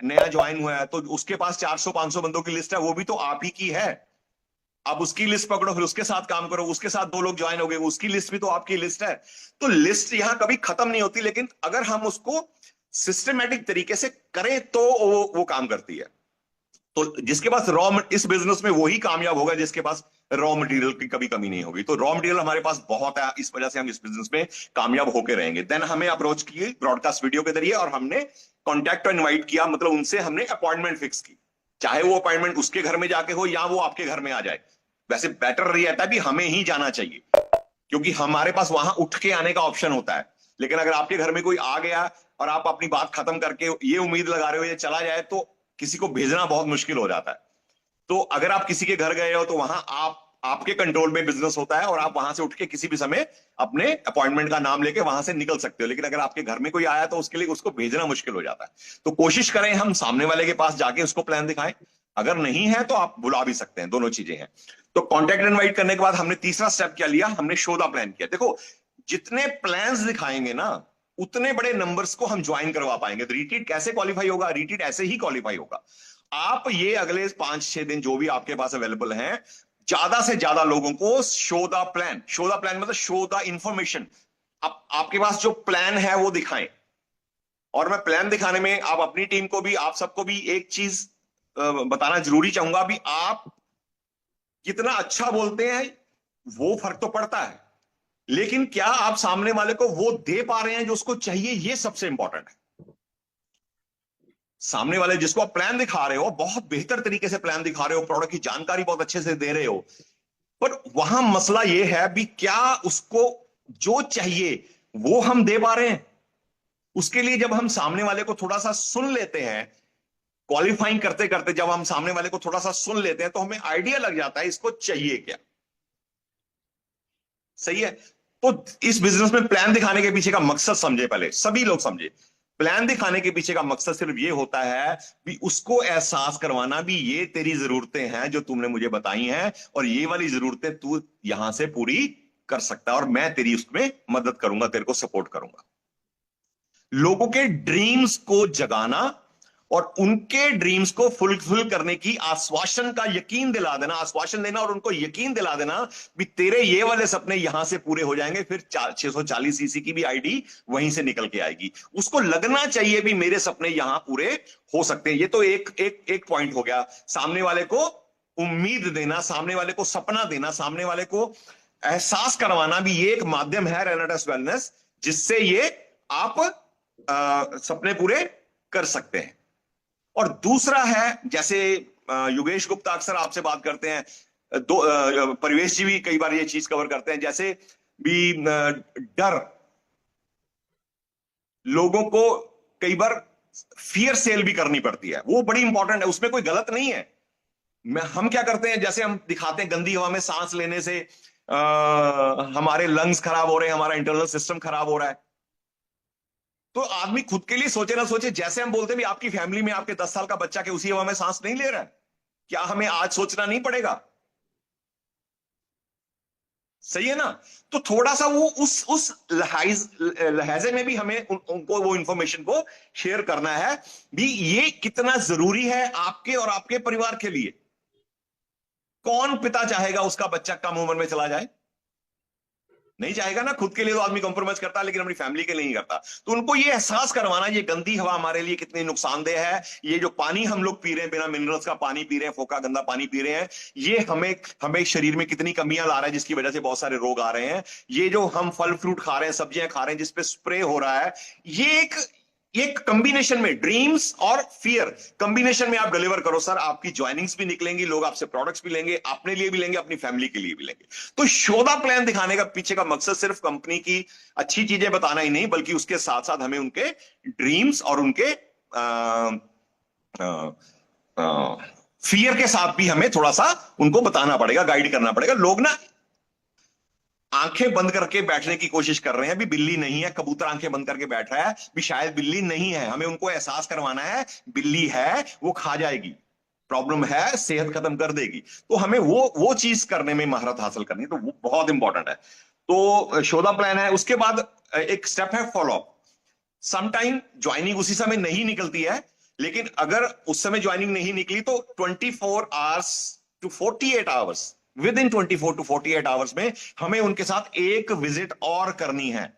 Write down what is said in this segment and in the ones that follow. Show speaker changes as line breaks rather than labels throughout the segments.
नया ज्वाइन हुआ है तो उसके पास 400-500 बंदों की लिस्ट है, वो भी तो आप ही की है। आप उसकी लिस्ट पकड़ो, फिर उसके साथ काम करो, उसके साथ 2 लोग ज्वाइन हो गए, उसकी लिस्ट भी तो आपकी लिस्ट है। तो लिस्ट यहां कभी खत्म नहीं होती, लेकिन अगर हम उसको सिस्टमेटिक तरीके से करें तो वो काम करती है। तो जिसके पास इस बिजनेस में वही कामयाब होगा जिसके पास रॉ मटेरियल की कभी कमी नहीं होगी। तो रॉ मटेरियल हमारे पास बहुत है, इस वजह से हम इस बिजनेस में कामयाब होकर रहेंगे। देन हमें अप्रोच किए ब्रॉडकास्ट वीडियो के जरिए और हमने कॉन्टैक्ट और इनवाइट किया, मतलब उनसे हमने अपॉइंटमेंट फिक्स की। चाहे वो अपॉइंटमेंट उसके घर में जाके हो या वो आपके घर में आ जाए, वैसे बेटर ये रहता है भी हमें ही जाना चाहिए, क्योंकि हमारे पास वहां उठ के आने का ऑप्शन होता है। लेकिन अगर आपके घर में कोई आ गया और आप अपनी बात खत्म करके ये उम्मीद लगा रहे हो ये चला जाए, तो किसी को भेजना बहुत मुश्किल हो जाता है। तो अगर आप किसी के घर गए हो तो वहां आपके कंट्रोल में बिजनेस होता है और आप वहां से उठ के किसी भी समय अपने अपॉइंटमेंट का नाम लेके वहां से निकल सकते हो। लेकिन अगर आपके घर में कोई आया तो उसके लिए उसको भेजना मुश्किल हो जाता है। तो कोशिश करें हम सामने वाले के पास जाके उसको प्लान दिखाएं, अगर नहीं है तो आप बुला भी सकते हैं, दोनों चीजें हैं। तो कॉन्टेक्ट इनवाइट करने के बाद हमने तीसरा स्टेप क्या लिया, हमने शो द प्लान किया। देखो, जितने प्लान्स दिखाएंगे ना उतने बड़े नंबर्स को हम ज्वाइन करवा पाएंगे। तो रिट्रीट कैसे क्वालिफाई होगा, रिट्रीट ऐसे ही क्वालिफाई होगा। आप ये अगले 5-6 दिन जो भी आपके पास अवेलेबल हैं, ज्यादा से ज्यादा लोगों को show the plan, show the plan मतलब शो द इंफॉर्मेशन, आपके पास जो प्लान है वो दिखाएं। और मैं प्लान दिखाने में आप अपनी टीम को भी, आप सबको भी एक चीज बताना जरूरी चाहूंगा भी, आप कितना अच्छा बोलते हैं वो फर्क तो पड़ता है, लेकिन क्या आप सामने वाले को वो दे पा रहे हैं जो उसको चाहिए, ये सबसे इंपॉर्टेंट है। सामने वाले जिसको आप प्लान दिखा रहे हो, बहुत बेहतर तरीके से प्लान दिखा रहे हो, प्रोडक्ट की जानकारी बहुत अच्छे से दे रहे हो, पर वहां मसला ये है भी क्या उसको जो चाहिए वो हम दे पा रहे हैं। उसके लिए जब हम सामने वाले को थोड़ा सा सुन लेते हैं, क्वालिफाइंग करते करते जब हम सामने वाले को थोड़ा सा सुन लेते हैं तो हमें आइडिया लग जाता है इसको चाहिए क्या। सही है। तो इस बिजनेस में प्लान दिखाने के पीछे का मकसद समझे, पहले सभी लोग समझे। प्लान दिखाने के पीछे का मकसद सिर्फ ये होता है भी उसको एहसास करवाना भी ये तेरी जरूरतें हैं जो तुमने मुझे बताई हैं, और ये वाली जरूरतें तू यहां से पूरी कर सकता है और मैं तेरी उसमें मदद करूंगा, तेरे को सपोर्ट करूंगा। लोगों के ड्रीम्स को जगाना और उनके ड्रीम्स को फुलफिल करने की आश्वासन का यकीन दिला देना, आश्वासन देना और उनको यकीन दिला देना भी तेरे ये वाले सपने यहां से पूरे हो जाएंगे। फिर 640 सीसी की भी आईडी वहीं से निकल के आएगी। उसको लगना चाहिए भी मेरे सपने यहां पूरे हो सकते हैं। ये तो एक एक एक पॉइंट हो गया। सामने वाले को उम्मीद देना, सामने वाले को सपना देना, सामने वाले को एहसास करवाना भी ये एक माध्यम है रेनेटेस वेलनेस, जिससे ये आप सपने पूरे कर सकते हैं। और दूसरा है, जैसे योगेश गुप्ता अक्सर आपसे बात करते हैं, परिवेश जी भी कई बार ये चीज कवर करते हैं, जैसे भी डर लोगों को कई बार फियर सेल भी करनी पड़ती है, वो बड़ी इंपॉर्टेंट है, उसमें कोई गलत नहीं है। हम क्या करते हैं, जैसे हम दिखाते हैं गंदी हवा में सांस लेने से हमारे लंग्स खराब हो रहे हैं, हमारा इंटरनल सिस्टम खराब हो रहा है। तो आदमी खुद के लिए सोचे ना सोचे, जैसे हम बोलते हैं भी आपकी फैमिली में आपके 10 साल का बच्चा के उसी हवा में सांस नहीं ले रहा है, क्या हमें आज सोचना नहीं पड़ेगा? सही है ना। तो थोड़ा सा वो उस लहजे में भी हमें उनको वो इंफॉर्मेशन को शेयर करना है भी ये कितना जरूरी है आपके और आपके परिवार के लिए। कौन पिता चाहेगा उसका बच्चा कम उम्र में चला जाए? नहीं चाहेगा ना। खुद के लिए तो आदमी कॉम्प्रोमाइज करता है, लेकिन अपनी फैमिली के लिए नहीं करता। तो उनको ये एहसास करवाना ये गंदी हवा हमारे लिए कितनी नुकसानदेह है, ये जो पानी हम लोग पी रहे हैं, बिना मिनरल्स का पानी पी रहे हैं, फोका गंदा पानी पी रहे हैं, ये हमें हमें शरीर में कितनी कमियां ला रहा है, जिसकी वजह से बहुत सारे रोग आ रहे हैं। ये जो हम फल फ्रूट खा रहे हैं, सब्जियां खा रहे हैं जिसपे स्प्रे हो रहा है, ये एक कॉम्बिनेशन में ड्रीम्स और फियर कॉम्बिनेशन में आप डिलीवर करो सर, आपकी ज्वाइनिंग्स भी निकलेंगी, लोग आपसे प्रोडक्ट्स भी लेंगे, अपने लिए भी लेंगे, अपनी फैमिली के लिए भी लेंगे। तो शोधा प्लान दिखाने का पीछे का मकसद सिर्फ कंपनी की अच्छी चीजें बताना ही नहीं, बल्कि उसके साथ साथ हमें उनके ड्रीम्स और उनके फियर के साथ भी हमें थोड़ा सा उनको बताना पड़ेगा, गाइड करना पड़ेगा। लोग ना आंखें बंद करके बैठने की कोशिश कर रहे हैं भी, बिल्ली नहीं है, कबूतर आंखें बंद करके बैठ रहा है भी शायद बिल्ली नहीं है। हमें उनको एहसास करवाना है बिल्ली है, वो खा जाएगी, प्रॉब्लम है, सेहत खत्म कर देगी। तो हमें वो चीज करने में महारत हासिल करनी है, तो वो बहुत इंपॉर्टेंट है। तो शोधा प्लान है, उसके बाद एक स्टेप है फॉलोअप। समटाइम ज्वाइनिंग उसी समय नहीं निकलती है, लेकिन अगर उस समय ज्वाइनिंग नहीं निकली तो 24 hours to 48 hours, within 24 to 48 hours में हमें उनके साथ एक विजिट और करनी है।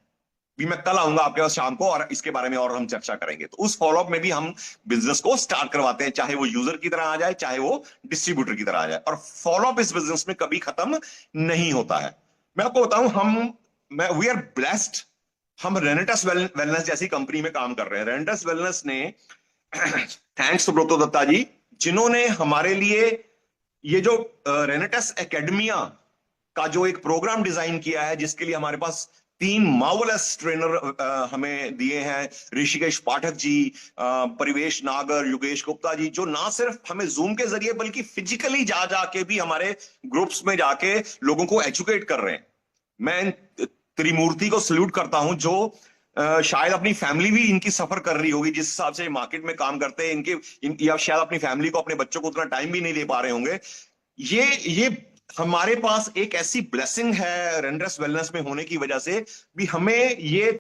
भी मैं कल आऊंगा आपके पास शाम को और इसके बारे में और हम चर्चा करेंगे। तो उस फॉलोअप में भी हम बिजनेस को स्टार्ट करवाते हैं, चाहे वो यूजर की तरह आ जाए, चाहे वो डिस्ट्रीब्यूटर की तरह आ जाए। और फॉलोअप इस बिजनेस में कभी खत्म नहीं होता है। मैं आपको बताऊं, वी आर ब्लेस्ड। हम रेनेटस वेलनेस जैसी कंपनी में काम कर रहे हैं। रेनेटस वेलनेस ने थैंक्स टू ब्रोतो दत्ता जी, जिन्होंने हमारे लिए ये जो रेनेटस एकेडमिया का जो एक प्रोग्राम डिजाइन किया है, जिसके लिए हमारे पास 3 मार्वलस ट्रेनर हमें दिए हैं, ऋषिकेश पाठक जी, परिवेश नागर, योगेश गुप्ता जी, जो ना सिर्फ हमें जूम के जरिए बल्कि फिजिकली जा जाके भी हमारे ग्रुप्स में जाके लोगों को एजुकेट कर रहे हैं। मैं इन त्रिमूर्ति को सल्यूट करता हूं, जो शायद अपनी फैमिली भी इनकी सफर कर रही होगी, जिस हिसाब से मार्केट में काम करते हैं या शायद अपनी फैमिली को, अपने बच्चों को उतना टाइम भी नहीं दे पा रहे होंगे। ये हमारे पास एक ऐसी ब्लेसिंग है रेंड्रेस वेलनेस में होने की वजह से भी, हमें ये